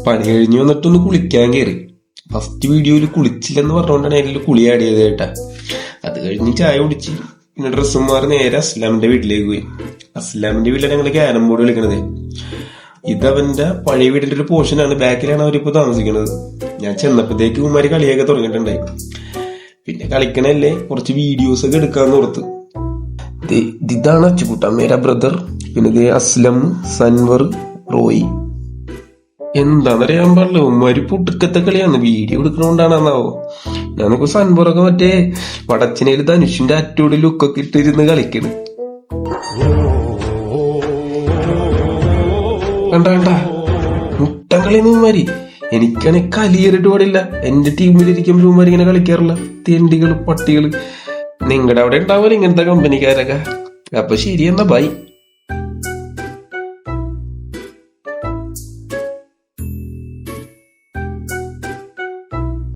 പണി കഴിഞ്ഞ് വന്നിട്ടൊന്ന് കുളിക്കാൻ കയറി. ഫസ്റ്റ് വീഡിയോയിൽ കുളിച്ചില്ലെന്ന് പറഞ്ഞുകൊണ്ടാണ് അതിൽ കുളി ആഡ് ചെയ്തത് കേട്ടാ. അത് കഴിഞ്ഞ് ചായ കുടിച്ച് പിന്നെ ഡ്രസ്സും മാറി നേരെ അസ്ലാമിന്റെ വീട്ടിലേക്ക് പോയി. അസ്ലാമിന്റെ വീട്ടിലാണ് ഞങ്ങള് ക്യാരം ബോർഡ് കളിക്കണത്. ഇതവന്റെ പഴയ വീടിന്റെ ഒരു പോർഷനാണ്. ബാക്കിലാണ് അവരിപ്പോ താമസിക്കുന്നത്. ഞാൻ ചെന്നപ്പോഴത്തേക്ക് ഉമ്മാര് കളിയൊക്കെ തുടങ്ങിയിട്ടുണ്ടായി. പിന്നെ കളിക്കണല്ലേ, കുറച്ച് വീഡിയോസ് ഒക്കെ എടുക്കാന്ന് ഓർത്ത്. ഇതാണ് അച്ചുകൂട്ട മേരാ ബ്രദർ. പിന്നെ ഇത് അസ്ലം, സൻവർ, റോയി. എന്താണെന്നറിയാൻ പാടില്ല, ഉമ്മാര് പുട്ടുക്കത്തെ കളിയാണ്. വീഡിയോ എടുക്കണോണ്ടാണെന്നാവോ. ഞാനൊക്കെ സൻവറൊക്കെ മറ്റേ വടച്ചനയില് ധനുഷിന്റെ അറ്റോട് ലുക്കൊക്കെ ഇട്ടിരുന്ന് കളിക്കണ്. കണ്ട മുട്ടൻ കളിന്ന് ഉമ്മാരി. എനിക്കാണെങ്കിൽ കലിയേറിട്ട് പാടില്ല. എന്റെ ടീമിലിരിക്കുമ്പോൾ ഉമ്മാരി ഇങ്ങനെ കളിക്കാറില്ല. തെണ്ടികള്, പട്ടികള്. നിങ്ങളുടെ അവിടെ ഉണ്ടാവില്ല ഇങ്ങനത്തെ കമ്പനിക്കാരൊക്കെ. അപ്പൊ ശരി എന്നാ, ബൈ.